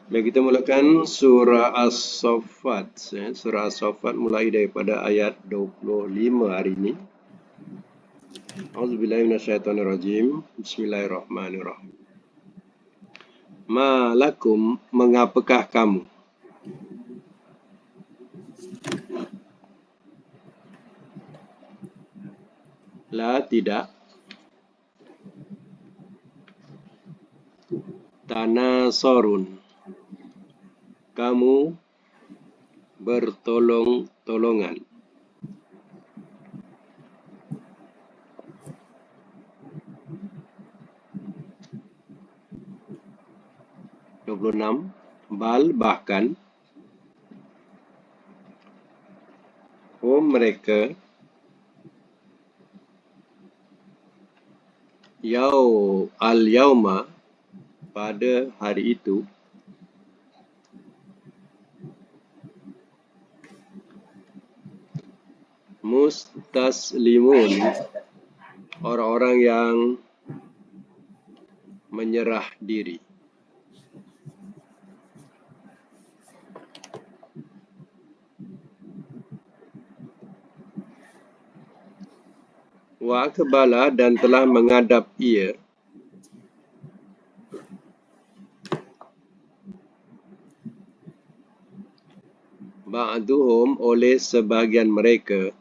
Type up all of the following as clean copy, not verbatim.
Baik, kita mulakan surah As-Saffat. Surah As-Saffat mulai daripada ayat 25 hari ini. A'udzubillahi minasyaitonirrajim. Bismillahirrahmanirrahim. Ma lakum, mengapakah kamu? La, tidak. Tanasorun, kamu bertolong-tolongan. (26) Bal, bahkan. Mereka. Al-yauma, pada hari itu. Mustaslimun, orang-orang yang menyerah diri. Wa akbala, dan telah menghadap ia. Ba'duhum, oleh sebahagian mereka.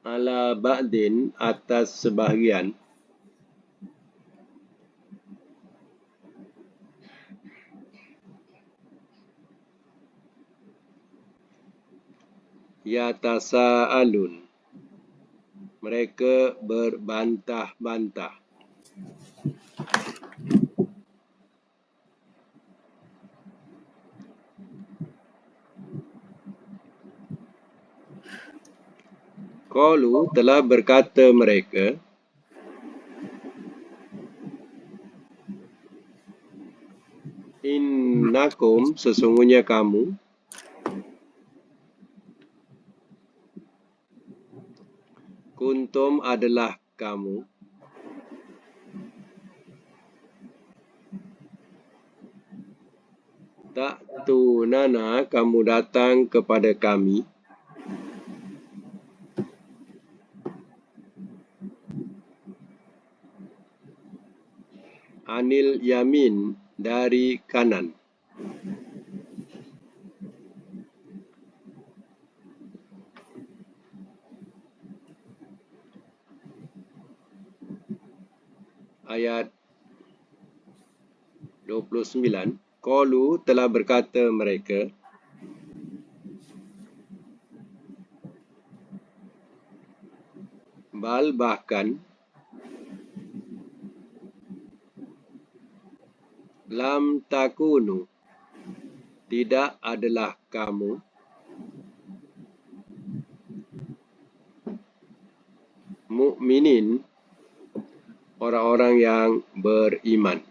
Ala ba'din, atas sebahagian. Yatasa'alun, mereka berbantah-bantah. Qalu, telah berkata mereka. Innakum, sesungguhnya kamu. Kuntum, adalah kamu. Ta'tunana, kamu datang kepada kami. Anil yamin, dari kanan. Ayat 29. Qalu, telah berkata mereka. Bal, bahkan. Lam takunu, tidak adalah kamu. Mu'minin, orang-orang yang beriman.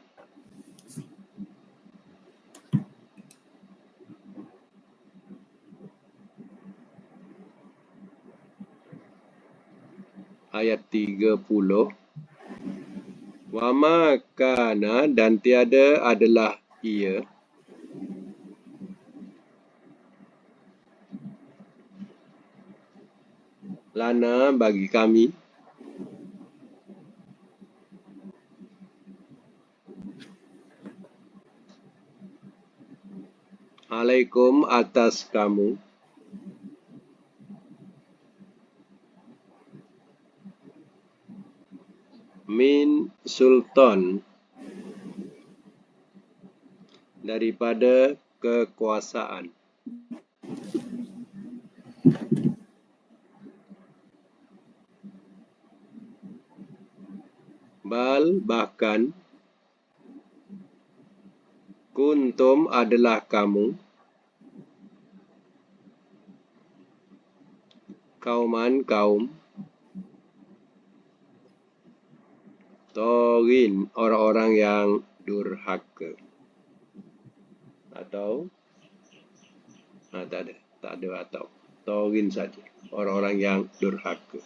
Ayat 30. Wa ma kana, dan tiada adalah ia. Lana, bagi kami. Alaikum, atas kamu. Min sultan, daripada kekuasaan. Bal, bahkan. Kuntum, adalah kamu. Kauman, kaum. Togin, orang-orang yang durhaka. Atau tak ada atau. Togin saja, orang-orang yang durhaka.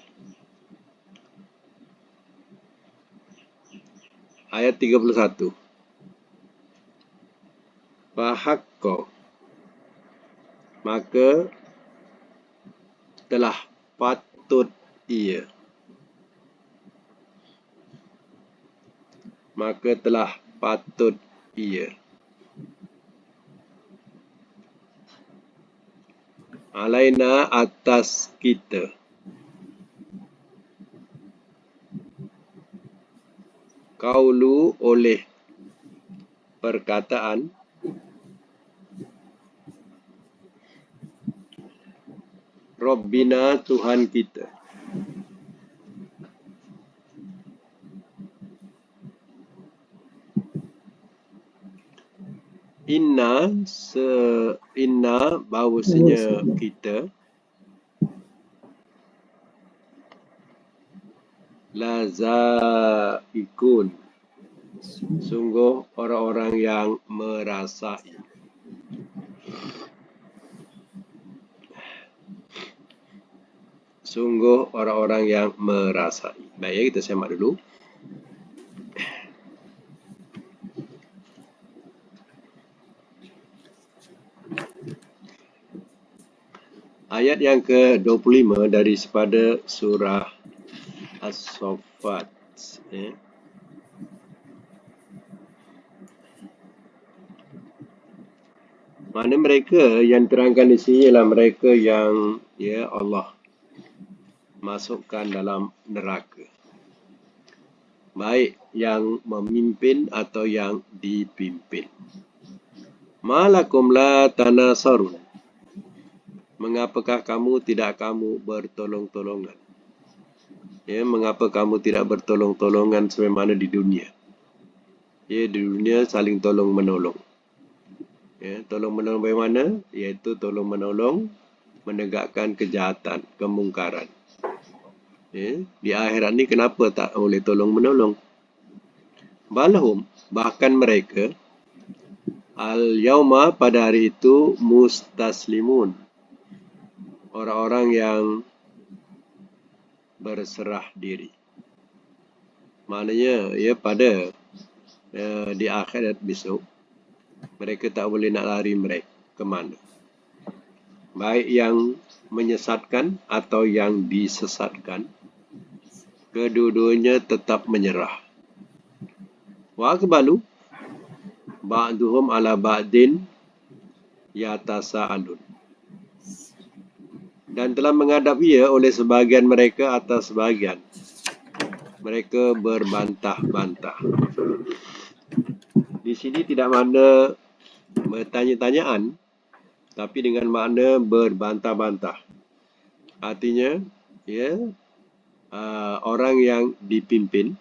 Ayat 31. Fahaqqa, maka telah patut ia. Maka telah patut ia. Alaina, atas kita. Qaulu, oleh perkataan. Rabbina, Tuhan kita. Inna bahawasanya kita lazaikun, sungguh orang-orang yang merasai. Sungguh orang-orang yang merasai. Baik, kita semak dulu. Ayat yang ke-25 daripada surah As-Saffat. Mana mereka yang terangkan di sini ialah mereka yang Allah masukkan dalam neraka. Baik yang memimpin atau yang dipimpin. Malakum la tanasarun. Mengapakah kamu tidak bertolong-tolongan? Mengapa kamu tidak bertolong-tolongan sebagaimana di dunia? Di dunia saling tolong-menolong. Tolong-menolong bagaimana? Iaitu tolong-menolong menegakkan kejahatan, kemungkaran. Di akhirat ni kenapa tak boleh tolong-menolong? Balhum, bahkan mereka, al-yauma, pada hari itu, mustaslimun, orang-orang yang berserah diri. Maknanya pada di akhirat besok mereka tak boleh nak lari mereka ke mana. Baik yang menyesatkan atau yang disesatkan, kedua-duanya tetap menyerah. Wa aqbalu ba'duhum ala ba'din yatasaalun. Dan telah menghadap ia oleh sebahagian mereka atas sebahagian. Mereka berbantah-bantah. Di sini tidak makna bertanya-tanyaan, tapi dengan makna berbantah-bantah. Artinya, orang yang dipimpin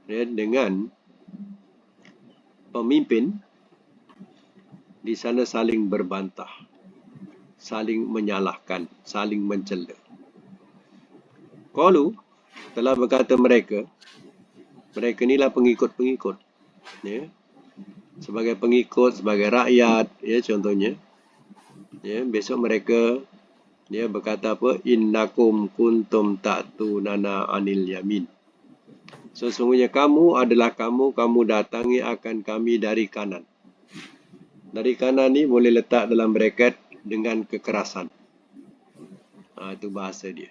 dengan pemimpin di sana saling berbantah, saling menyalahkan, saling mencela. Qalu, telah berkata mereka inilah pengikut-pengikut. Sebagai pengikut, sebagai rakyat, contohnya. Besok mereka berkata apa? Innakum kuntum ta'tunana anil yamin. Sesungguhnya kamu datangi akan kami dari kanan. Dari kanan ni boleh letak dalam bracket dengan kekerasan. Itu bahasa dia.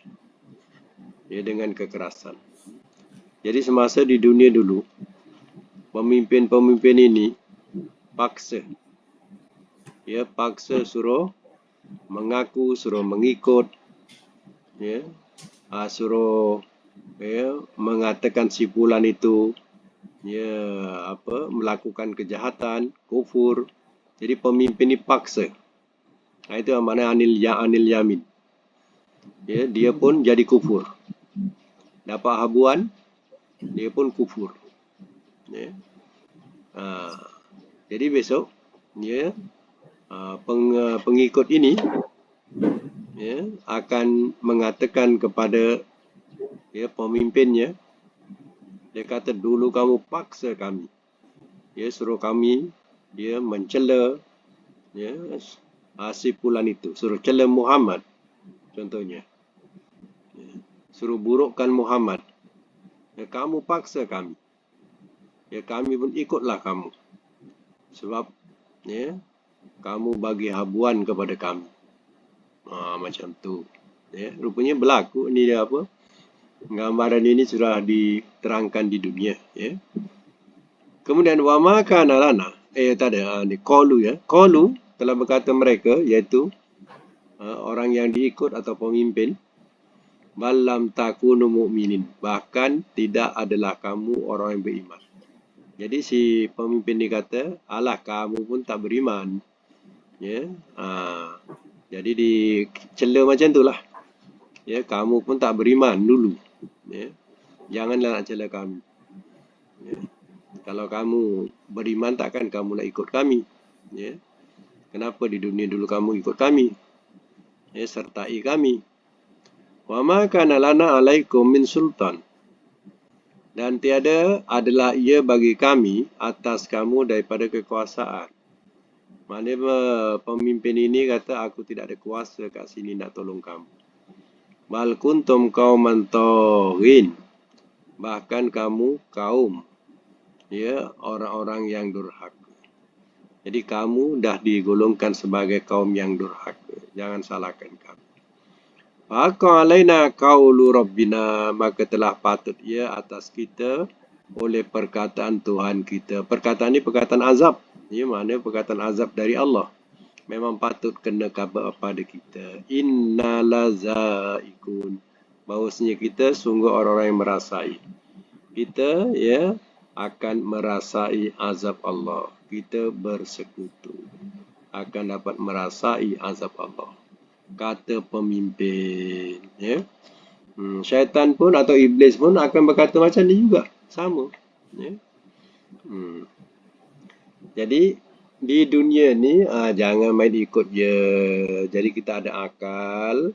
Dengan kekerasan. Jadi semasa di dunia dulu, pemimpin-pemimpin ini paksa. Paksa suruh mengaku, suruh mengikut, suruh mengatakan si fulan itu melakukan kejahatan, kufur. Jadi pemimpin ini paksa. Itu yang makna anil yamin. Dia pun jadi kufur. Dapat habuan, dia pun kufur. Jadi besok pengikut ini akan mengatakan kepada pemimpinnya, dia kata dulu kamu paksa kami, suruh kami mencela si fulan itu, suruh cela Muhammad contohnya, suruh burukkan Muhammad, kamu paksa kami. ya kami pun ikutlah kamu. Sebab ya kamu bagi habuan kepada kami. Macam tu. Ya, rupanya berlaku ni dia apa? Gambaran ini sudah diterangkan di dunia. Ya. Kemudian wama kana lana. Tak ada. Ni qalu ya. Qalu telah berkata mereka iaitu orang yang diikut atau pemimpin. Balam takunu mu'minin. Bahkan tidak adalah kamu orang yang beriman. Jadi si pemimpin ni kata, alah kamu pun tak beriman. Ya. Jadi dicela macam itulah. Ya, kamu pun tak beriman dulu. Ya. Janganlah nak cela kami. Ya. Kalau kamu beriman takkan kamu nak ikut kami. Ya. Kenapa di dunia dulu kamu ikut kami? Ya, sertai kami. Wa ma kana lana alaikum min sultan. Dan tiada adalah ia bagi kami atas kamu daripada kekuasaan. Maknanya pemimpin ini kata aku tidak ada kuasa kat sini nak tolong kamu. Bal kuntum qauman taghin. Bahkan kamu kaum ya orang-orang yang durhaka. Jadi kamu dah digolongkan sebagai kaum yang durhaka. Jangan salahkan kami. Maka alaina qaulu rabbina, maka telah patut ia atas kita oleh perkataan Tuhan kita. Perkataan ini perkataan azab. Ya, maknanya perkataan azab dari Allah. Memang patut kena khabar pada kita. Inna lazaikun. Bahawasanya kita sungguh orang-orang yang merasai. Kita ya akan merasai azab Allah. Kita bersekutu. Akan dapat merasai azab Allah. Kata pemimpin. Ya. Syaitan pun atau iblis pun akan berkata macam ni juga. Sama. Ya. Jadi di dunia ni jangan main ikut je. Jadi kita ada akal.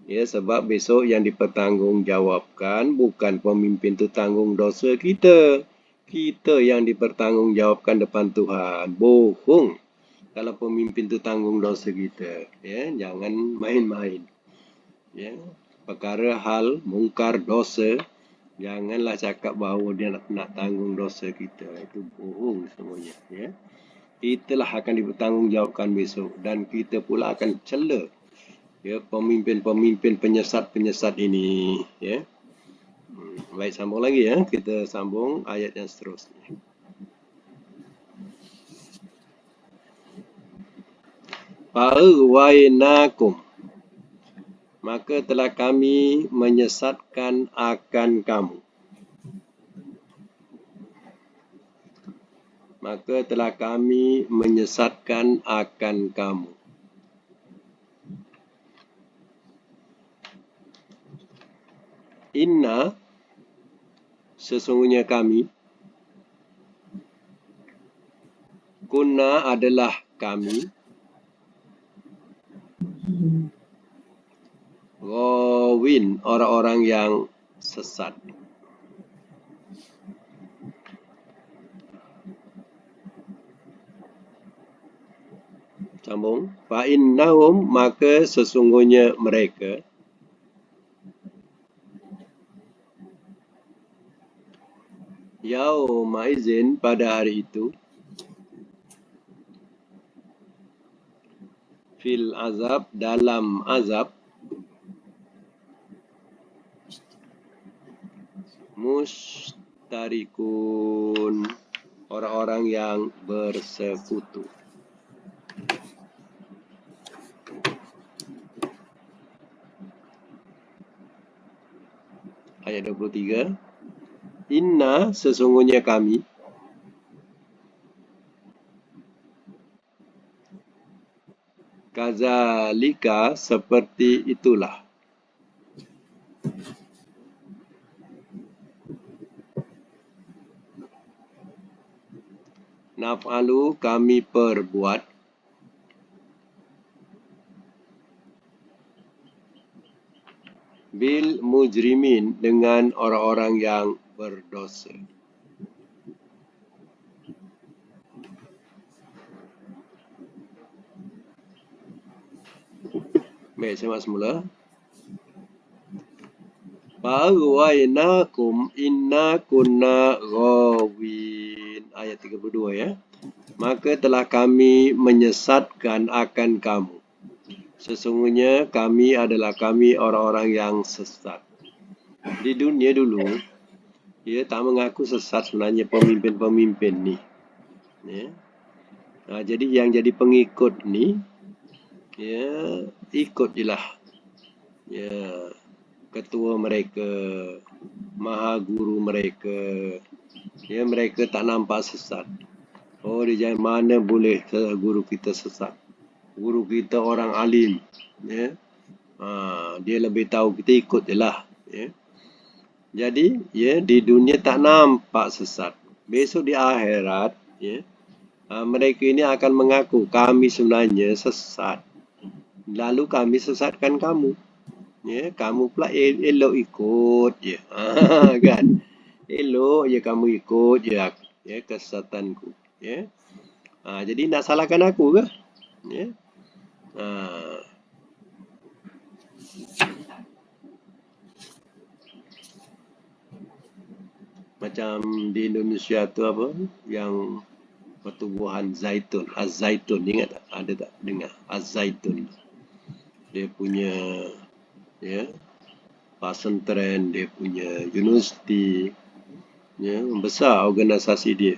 Ya, sebab besok yang dipertanggungjawabkan bukan pemimpin tu tanggung dosa kita. Kita yang dipertanggungjawabkan depan Tuhan. Bohong kalau pemimpin tu tanggung dosa kita. Ya, jangan main-main. Ya, perkara hal mungkar dosa, janganlah cakap bahawa dia nak tanggung dosa kita. Itu bohong semuanya. Ya. Itulah akan dipertanggungjawabkan besok dan kita pula akan cela ya pemimpin-pemimpin penyesat-penyesat ini. Ya. Baik, sambung lagi ya. Kita sambung ayat yang seterusnya. Fa'aghwaynakum, maka telah kami menyesatkan akan kamu. Maka telah kami menyesatkan akan kamu. Inna, sesungguhnya kami, kunna adalah kami, ghawin, orang-orang yang sesat. Sambung. Fa'innahum, maka sesungguhnya mereka, yaumaizin, pada hari itu, fil azab, dalam azab, mustarikun, orang-orang yang bersekutu. Ayat 23. Inna, sesungguhnya kami, kazalika, seperti itulah, naf'alu, kami perbuat, bil mujrimin, dengan orang-orang yang berdosa. Baik, saya semula. Fa'aghwaynakum inna kunna ghawin. Ayat 32 ya. Maka telah kami menyesatkan akan kamu. Sesungguhnya kami adalah kami orang-orang yang sesat. Di dunia dulu, dia tak mengaku sesat sebenarnya pemimpin-pemimpin ni. Ya. Jadi yang jadi pengikut ni, ya ikut je lah. Ya, ketua mereka, maha guru mereka. Ya, mereka tak nampak sesat. Oh, dia jangan mana boleh guru kita sesat. Guru kita orang alim. Ya. Dia lebih tahu, kita ikut je lah. Ya. Jadi, ya di dunia tak nampak sesat. Besok di akhirat, ya, mereka ini akan mengaku kami sebenarnya sesat. Lalu kami sesatkan kamu. Ya, kamu pula elok ikut je. Kan? Elok je kamu ikut je ya, kesesatanku. Ya. Jadi nak salahkan aku ke? Ya. Macam di Indonesia tu apa? Yang pertumbuhan zaitun. Az-zaitun, ingat tak? Ada tak dengar? Az-zaitun. Dia punya ya, pesantren, dia punya universiti, ya, besar organisasi dia.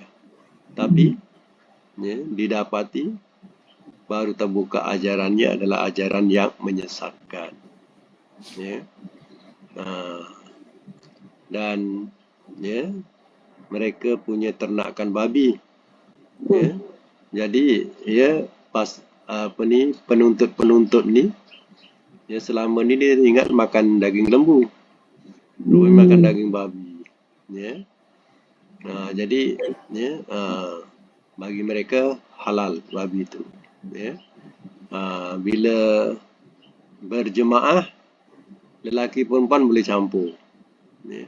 Tapi ya, didapati baru terbuka ajarannya adalah ajaran yang menyesatkan. Ya. Dan ya, mereka punya ternakan babi. Ya. Jadi ya penuntut-penuntut ni ya selama ni dia ingat makan daging lembu. Makan daging babi. Ya. Jadi ya, bagi mereka halal babi itu. Ya. Bila berjemaah, lelaki perempuan boleh campur. Ya.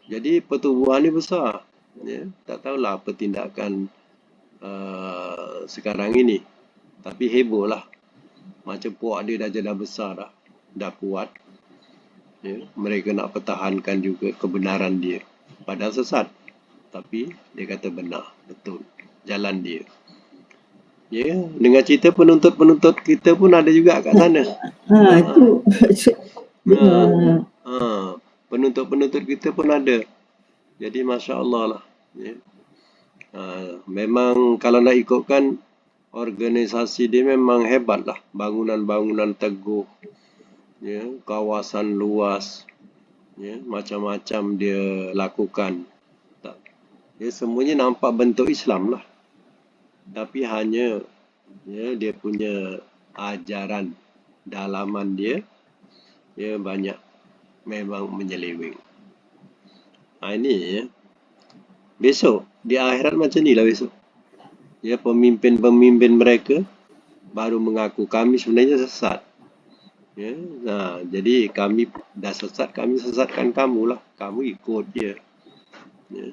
Jadi pertubuhan ni besar. Ya. Tak tahulah apa tindakan sekarang ini. Tapi heboh lah. Macam puak dia dah besar dah. Dah kuat. Ya. Mereka nak pertahankan juga kebenaran dia. Padahal sesat. Tapi dia kata benar. Betul. Jalan dia. Ya. Dengan cerita penuntut-penuntut kita pun ada juga kat sana. Itu. Penuntut-penuntut kita pun ada. Jadi Masya Allah lah. Ya. Memang kalau nak ikutkan organisasi dia memang hebat lah. Bangunan-bangunan teguh. Ya, kawasan luas. Ya, macam-macam dia lakukan. Ya, semuanya nampak bentuk Islam lah. Tapi hanya ya, dia punya ajaran dalaman dia ya banyak memang menyeleweng. Ini ya. Besok di akhirat macam ni lah besok. Ya, pemimpin-pemimpin mereka baru mengaku kami sebenarnya sesat. Ya, jadi kami dah sesat, kami sesatkan kamu lah. Kamu ikut je. Ya,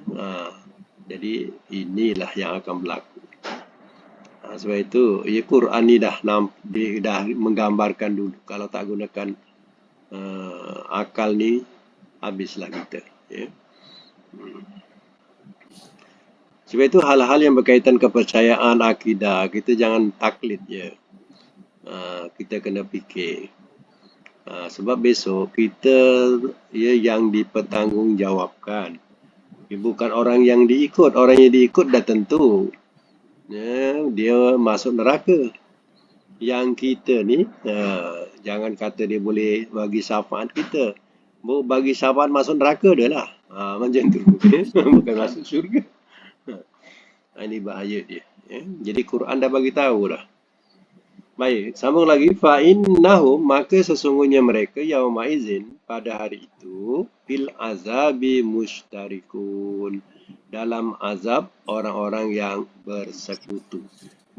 jadi inilah yang akan berlaku. Sebab itu, ya Quran ni dah menggambarkan dulu. Kalau tak gunakan akal ni, habislah kita. Ya. Sebab itu hal-hal yang berkaitan kepercayaan, akidah, kita jangan taklid je. Kita kena fikir. Sebab besok kita ya yang dipertanggungjawabkan. Bukan orang yang diikut. Orang yang diikut dah tentu ya, dia masuk neraka. Yang kita ni jangan kata dia boleh bagi syafaat kita. Bagi syafaat masuk neraka dia lah. Macam tu. Bukan masuk syurga. Ini bahaya dia. Ya. Jadi Quran dah bagi tahu dah. Baik, sambung lagi. Fa'innahum, maka sesungguhnya mereka yauma izin pada hari itu fil azabi mushtarikun, dalam azab orang-orang yang bersekutu.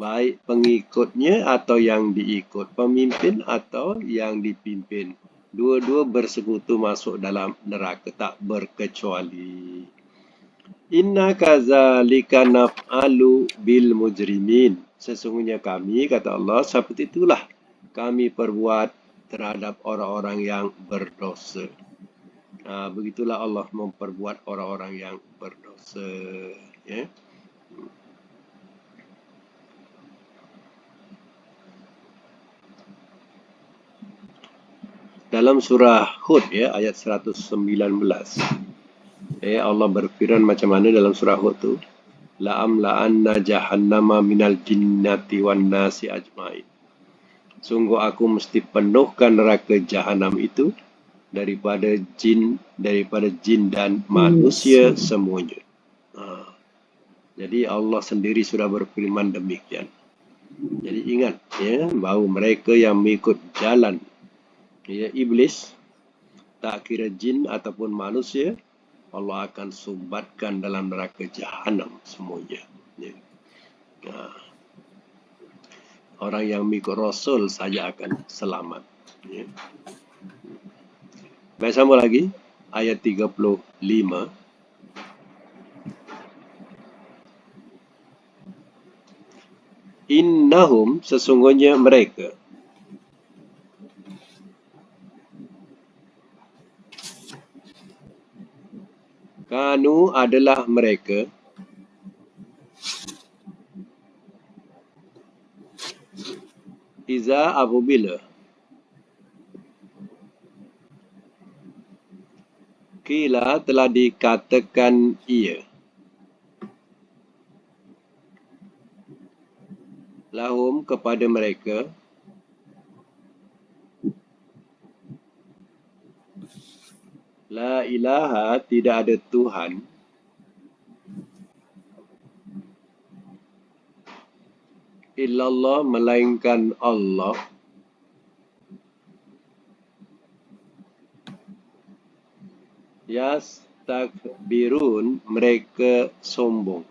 Baik pengikutnya atau yang diikut, pemimpin atau yang dipimpin. Dua-dua bersekutu masuk dalam neraka, tak berkecuali. Inna kazalika naf'alu bil mujrimin. Sesungguhnya kami, kata Allah, seperti itulah kami perbuat terhadap orang-orang yang berdosa. Begitulah Allah memperbuat orang-orang yang berdosa. Ya. Dalam surah Hud ya, ayat 119. Allah berfirman macam mana dalam surah Hud tu? La'amla'anna jahannama minal jinnati wan nasi ajmain. Sungguh aku mesti penuhkan neraka jahanam itu daripada jin dan manusia semuanya. Jadi Allah sendiri sudah berfirman demikian. Jadi ingat ya, bahawa mereka yang mengikut jalan ya, iblis, tak kira jin ataupun manusia, Allah akan sumbatkan dalam neraka jahanam semuanya. Ya. Orang yang mengikut Rasul saja akan selamat. Ya. Baik, sambung lagi ayat 35. Innahum, sesungguhnya mereka, kanu adalah mereka, iza apabila, kila telah dikatakan ia, lahum kepada mereka, la ilaha, tidak ada Tuhan, illallah, melainkan Allah, yastakbirun, mereka sombong,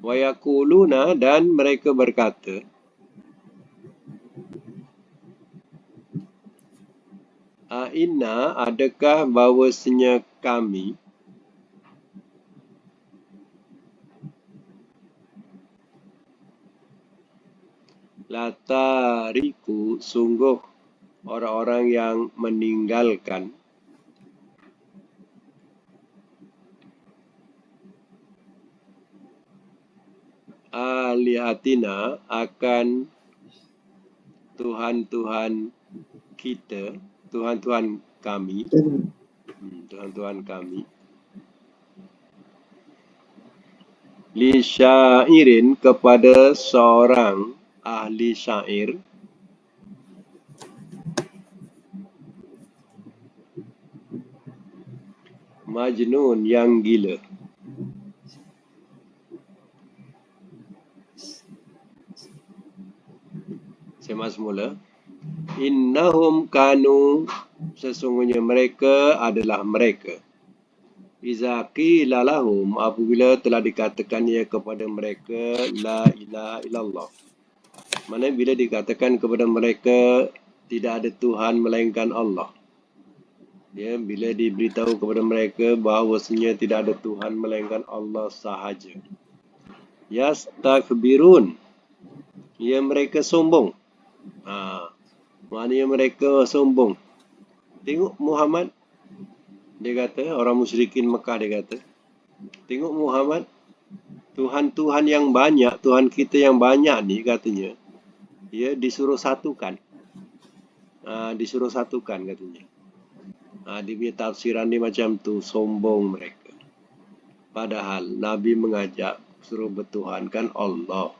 wa yaquluna, dan mereka berkata, inna, adakah bahawasanya kami, latariku, sungguh orang-orang yang meninggalkan, alihatina, akan Tuhan-Tuhan kita, Tuhan-Tuhan kami, Tuhan-Tuhan kami, li syairin, kepada seorang ahli syair, majnun, yang gila. Saya mas mula. Innahum kanu, sesungguhnya mereka adalah mereka, iza qila lahum, apabila telah dikatakannya kepada mereka, la ilaha illallah. Mana bila dikatakan kepada mereka tidak ada Tuhan melainkan Allah. Ya, bila diberitahu kepada mereka bahawasanya tidak ada Tuhan melainkan Allah sahaja. Yastakbirun, ya, mereka sombong. Maknanya mereka sombong. Tengok Muhammad, dia kata, orang musyrikin Mekah dia kata, tengok Muhammad, Tuhan-Tuhan yang banyak, Tuhan kita yang banyak ni katanya, ya, disuruh satukan. Disuruh satukan katanya. Dia punya tafsiran dia macam tu, sombong mereka. Padahal Nabi mengajak suruh bertuhankan Allah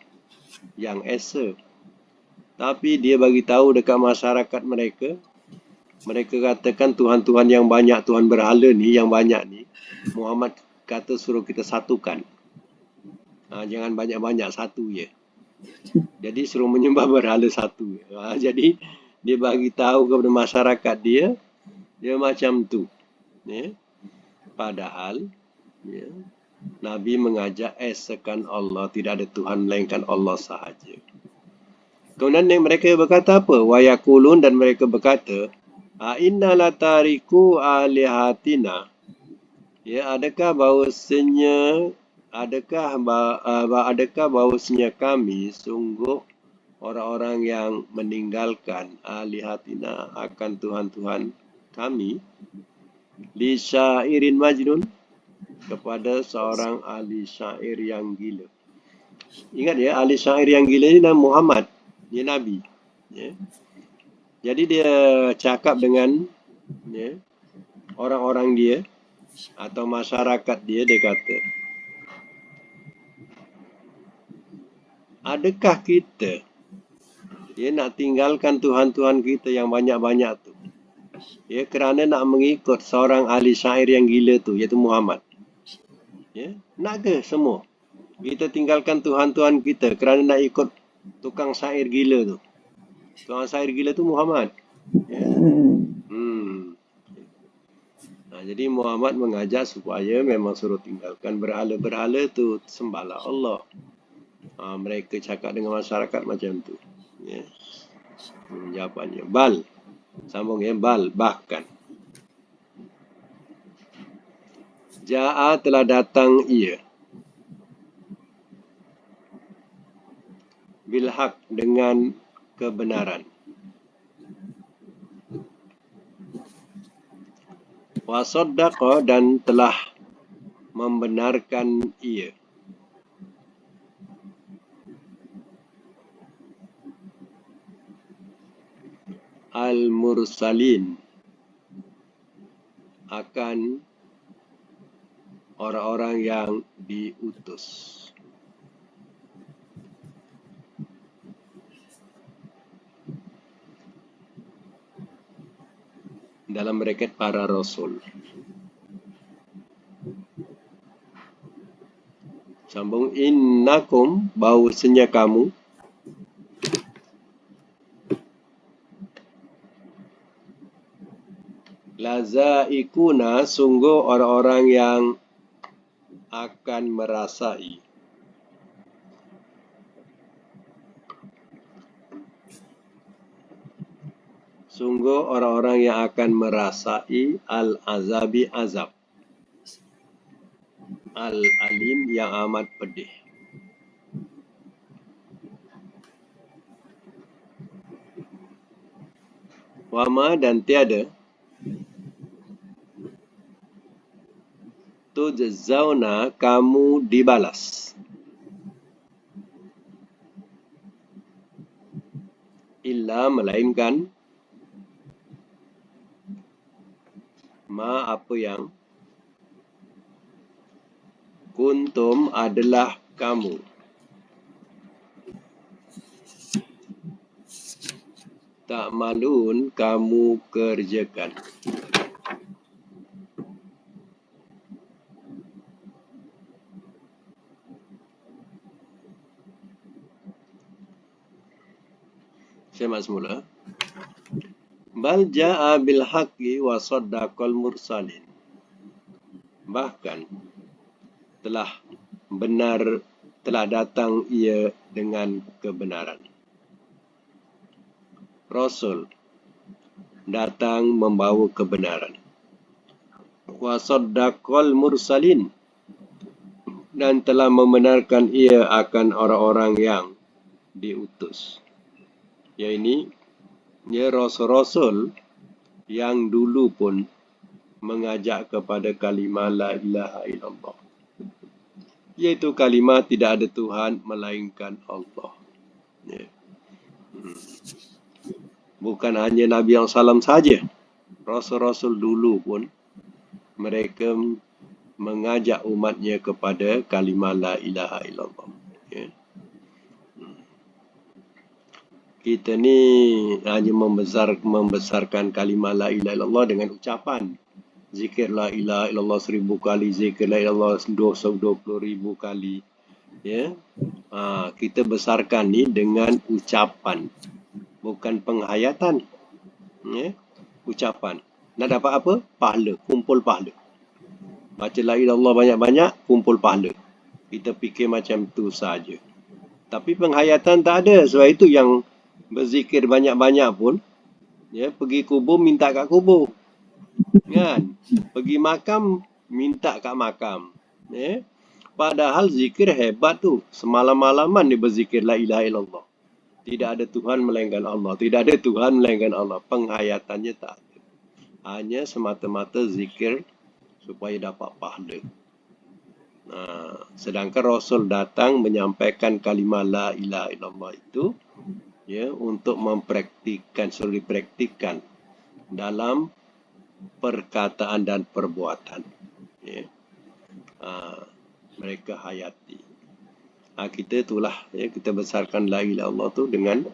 yang esa. Tapi dia bagi tahu dekat masyarakat mereka, mereka katakan Tuhan-Tuhan yang banyak, Tuhan berhala ni yang banyak ni, Muhammad kata suruh kita satukan. Jangan banyak-banyak, satu je. Jadi suruh menyembah berhala satu. Jadi dia bagi tahu kepada masyarakat dia macam tu. Ya. Padahal ya, Nabi mengajak esakan Allah, tidak ada Tuhan melainkan Allah sahaja. Kemudian mereka berkata apa? Wa yaqulun, dan mereka berkata, inna latariku alihatina. Ya, adakah bahawasanya adakah bahawasanya kami sungguh orang-orang yang meninggalkan alihatina akan Tuhan-Tuhan kami li syairin majnun kepada seorang ahli syair yang gila. Ingat ya, ahli syair yang gila ni nama Muhammad, dia Nabi. Ya. Jadi dia cakap dengan ya, orang-orang dia atau masyarakat dia kata, adakah kita nak tinggalkan Tuhan-Tuhan kita yang banyak-banyak tu kerana nak mengikut seorang ahli syair yang gila tu, iaitu Muhammad. Nak ke semua kita tinggalkan Tuhan-Tuhan kita kerana nak ikut tukang syair gila tu? Tukang syair gila tu Muhammad. Jadi Muhammad mengajak supaya memang suruh tinggalkan berhala-berhala tu, sembahlah Allah. Mereka cakap dengan masyarakat macam tu. Jawapannya bal. Sambung bal, bahkan. Ja'a telah datang ia. Bilhaq dengan kebenaran. Wasaddaqa dan telah membenarkan ia. Al-mursalin akan orang-orang yang diutus. Dalam bracket para rasul. Sambung innakum, bahawasanya kamu lazaikuna, sungguh orang-orang yang akan merasai. Sungguh orang-orang yang akan merasai al-azabi azab. Al-alim yang amat pedih. Wama dan tiada tujzauna, kamu dibalas, illa melainkan ma apa yang kuntum adalah kamu ta'malun, kamu kerjakan. Saya mak semula. Bal ja'a bil haqqi wa saddaqal mursalin. Bahkan telah datang ia dengan kebenaran. Rasul datang membawa kebenaran. Wa saddaqal mursalin, dan telah membenarkan ia akan orang-orang yang diutus. Ini rasul-rasul yang dulu pun mengajak kepada kalimah la ilaha illallah, iaitu kalimah tidak ada Tuhan melainkan Allah. Bukan hanya Nabi yang salam saja, rasul-rasul dulu pun mereka mengajak umatnya kepada kalimah la ilaha illallah. Kita ni hanya membesarkan kalimah la ilaha illallah dengan ucapan. Zikir la ilaha illallah 1000 kali, zikir la ilaha illallah 20,000 kali. Kita besarkan ni dengan ucapan, bukan penghayatan. Ucapan. Nak dapat apa? Pahala, kumpul pahala. Baca la ilaha illallah banyak-banyak, kumpul pahala. Kita fikir macam tu saja. Tapi penghayatan tak ada. Sebab itu yang berzikir banyak-banyak pun, pergi kubur minta kat kubur. Kan? Pergi makam minta kat makam. Padahal zikir hebat tu. Semalam-malaman dia berzikir la ilaha illallah. Tidak ada Tuhan melainkan Allah. Tidak ada Tuhan melainkan Allah. Penghayatannya tak ada. Hanya semata-mata zikir supaya dapat pahala. Sedangkan Rasul datang menyampaikan kalimah la ilaha illallah itu untuk mempraktikkan, suruh dipraktikkan dalam perkataan dan perbuatan. Mereka hayati. Kita itulah kita besarkan la ilaha illallah tu dengan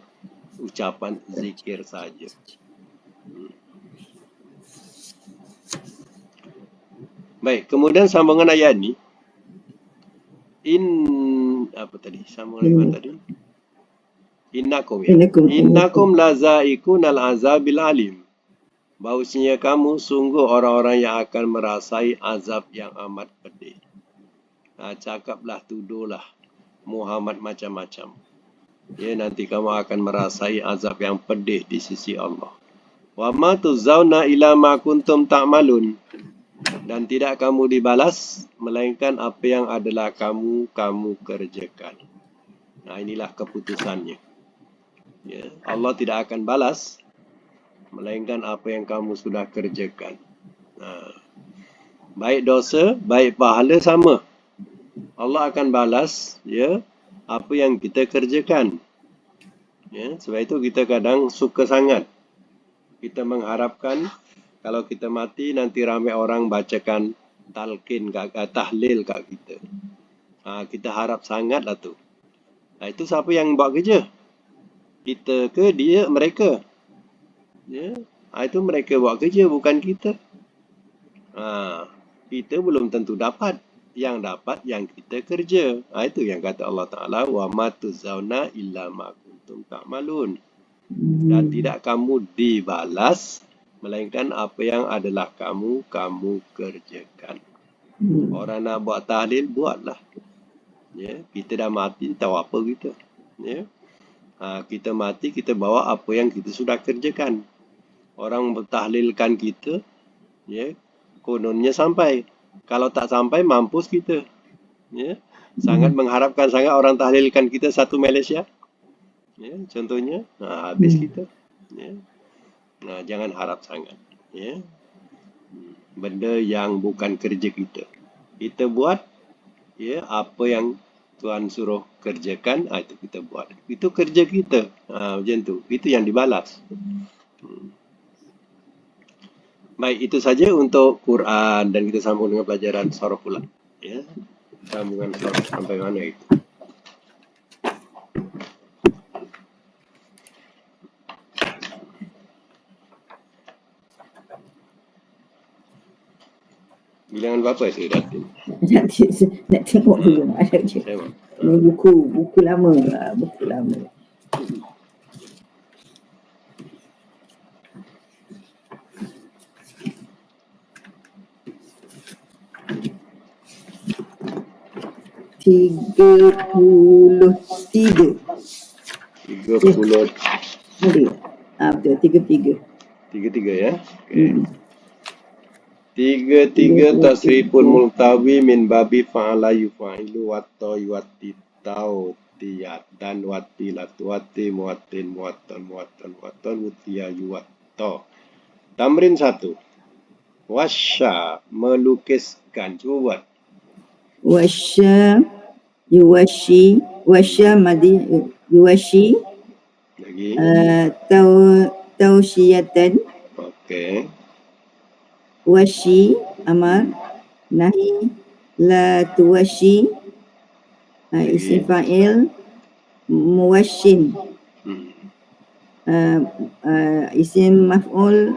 ucapan zikir saja. Baik, kemudian sambungan ayat ni sambungan ayat tadi? Innakum lazaiqun al-azabil alim. Bahawasanya kamu sungguh orang-orang yang akan merasai azab yang amat pedih. Cakaplah, tuduhlah Muhammad macam-macam. Nanti kamu akan merasai azab yang pedih di sisi Allah. Wa ma tuzzauna ila ma kuntum ta'malun. Dan tidak kamu dibalas melainkan apa yang adalah kamu kerjakan. Inilah keputusannya. Allah tidak akan balas melainkan apa yang kamu sudah kerjakan. Baik dosa, baik pahala sama. Allah akan balas apa yang kita kerjakan. Sebab itu kita kadang suka sangat. Kita mengharapkan kalau kita mati nanti ramai orang bacakan talqin, tahlil kat kita. Kita harap sangatlah tu. Itu siapa yang buat kerja? Kita ke dia, mereka? Itu mereka buat kerja, bukan kita. Kita belum tentu dapat. Yang dapat yang kita kerja. Itu yang kata Allah Ta'ala, wa ma tuzzauna illa ma kuntum ta'malun. Dan tidak kamu dibalas melainkan apa yang adalah kamu kerjakan. Orang nak buat tahlil, buatlah. Kita dah mati, tahu apa kita. Kita mati, kita bawa apa yang kita sudah kerjakan. Orang bertahlilkan kita, kononnya sampai. Kalau tak sampai, mampus kita. Sangat mengharapkan sangat orang tahlilkan kita satu Malaysia. Contohnya, habis kita. Jangan harap sangat. Benda yang bukan kerja kita. Kita buat apa yang Tuhan suruh kerjakan, itu kita buat. Itu kerja kita. Macam tu. Itu yang dibalas. Baik, itu saja untuk Quran dan kita sambung dengan pelajaran surah pula. Sambungan surah sampai mana itu? Bilangan berapa tu, Datin? Nak tengok dulu. Ada je. Ini buku lama. Buku lama. Tiga puluh tiga. Betul. 33. 33 ya. Okay. 33 tasriful multawi min babi fa'ala yufa'ilu watta yuwatti tau tiyat dan wati latu wati muwatin muwattan muwattan muwattan wutiya yuwatta. Tamrin 1. Wasya, melukiskan. Cuba buat. Wasya yuwashi, wasya madi yuwashi. Lagi. Tausyatan. Okey. Washi amar, nahi la tuwashi. Isim fa'il muwashin. Isim maf'ul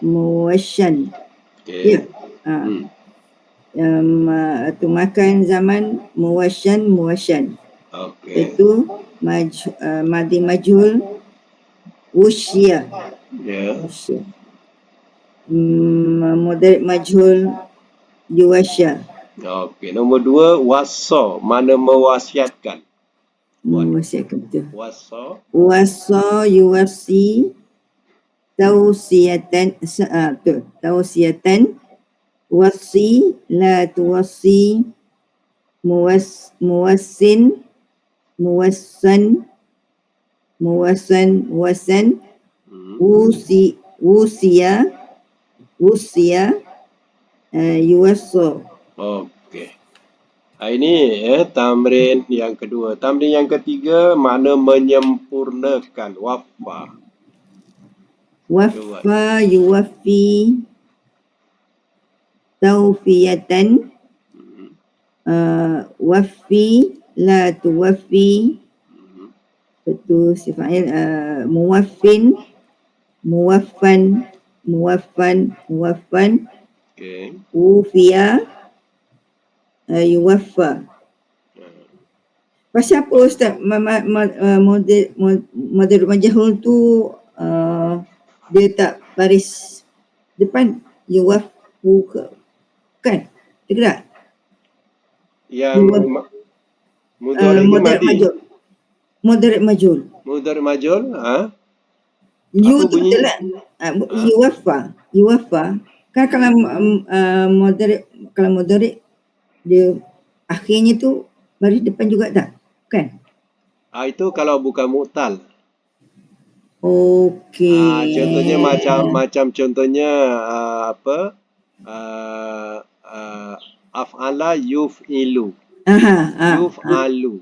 muwashan. Okey. Tu makan zaman muwashan. Okey. Itu madi majhul wusya. Mudhari' majhul yuwasya. Okey, nombor 2 wassa, mana mewasiatkan. Mewasiatkan, betul. Wassa yuwasi tausiyatan. Betul. Tausiyatan wasi la tuwasi muwassin, muwassan, muwassan, wusia, yuwasso. Okey. Ini tamrin yang kedua. Tamrin yang ketiga makna menyempurnakan. Waffa. Waffa yuwaffi tawfiyatan, waffi la tuwaffi, itu sifatnya muwaffin, muwaffan, Okey. ufiya, yuwaffa. Pasal apa Ustaz model majhul tu dia tak baris depan yuwaffu ke? Kan? Tidak? Yang mudhari ke madi? Moderate majhul. Mudhari majhul, You apa tu bunyi? betul lah. Yuwaffa. Kan kalau moderate dia akhirnya tu baris depan juga tak? Kan? Itu kalau bukan mu'tal. Okey. Contohnya macam contohnya af'ala yuf'ilu. Yuf'alu.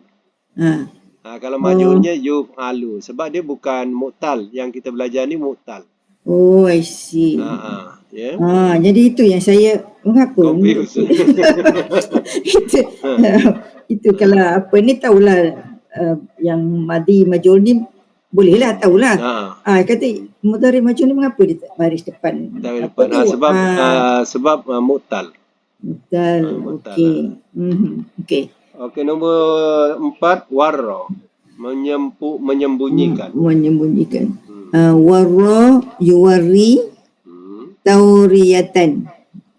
Kalau majhulnya yuf'alu. Sebab dia bukan mu'tal. Yang kita belajar ni mu'tal. Oh, I see. Yeah. Jadi itu yang saya mengapa? Confuse. itu kalau apa ni tahulah yang madi majhul ni bolehlah tahulah. Kata mudhari majhul ni mengapa dia baris depan? Apa tu? Sebab mu'tal. Mu'tal. Okey. Okey. Okey, nombor 4 warra. Menyembunyikan. Menyembunyikan. Warra yuwarri tauriyatan.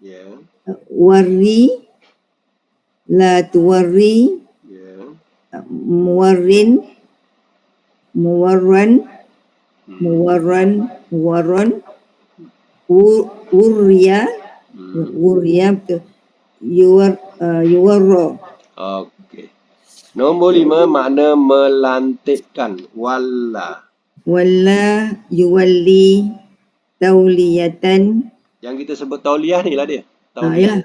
Ya. Warri la tuwarri. Ya. Muwarran, urriya betul. Yuwarra. Okey. Nombor 5 makna melantikkan. Walla. Walla yuwalli tauliyatan. Yang kita sebut tauliyah ni lah dia. Ya.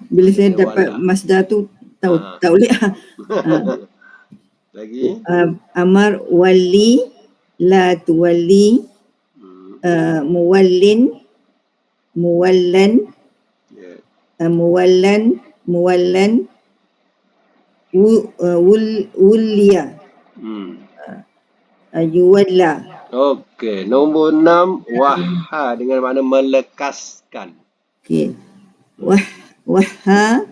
Bila saya dapat masdar tu tahu tauliyah. Lagi. Amar wali la tuwalli, muwallin, muwallan, muwallan, wulliya, yuwalla. Okey, nombor 6 wahha dengan makna melekaskan. Okey. Wahha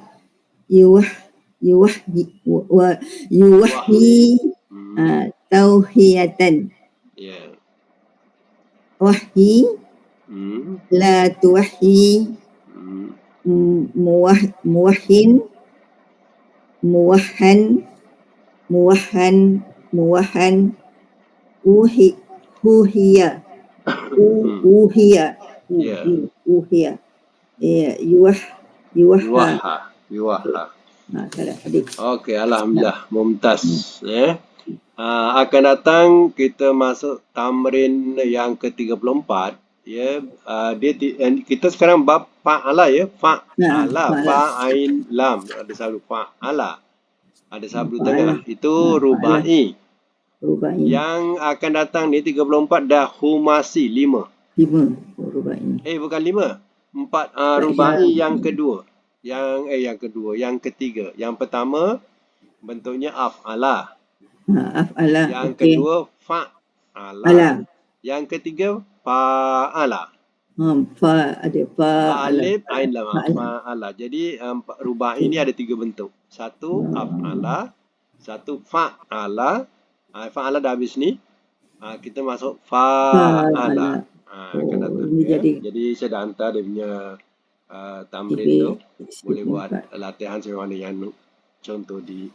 yuwahhi tauhiyatan. Ya. Wahhi la tuwahhi, muwahhin, muwahhan, uhiya. Yuwahha. Okey, alhamdulillah. Mumtaz. Akan datang kita masuk tamrin yang ke-34. Kita sekarang bab fa'ala ya. Fa'ala. Fa'ain lam. Ada sabdu fa'ala. Ada sabdu tengah. Itu rubai. Yang akan datang ni 34 dah humasi 5. Rubai. Bukan 5. 4 rubai yang kedua. Yang ketiga. Yang pertama bentuknya af'ala. Yang kedua fa'ala. Yang ketiga fa'ala. Alif ain lam fa'ala. Jadi rubai ini ada 3 bentuk. Satu af'ala, satu fa'ala. Fa'ala dah habis ni. Kita masuk fa'ala. Akan datang. Jadi saya dah hantar dia punya tamrin tu. Boleh buat latihan sebagaimana yang contoh di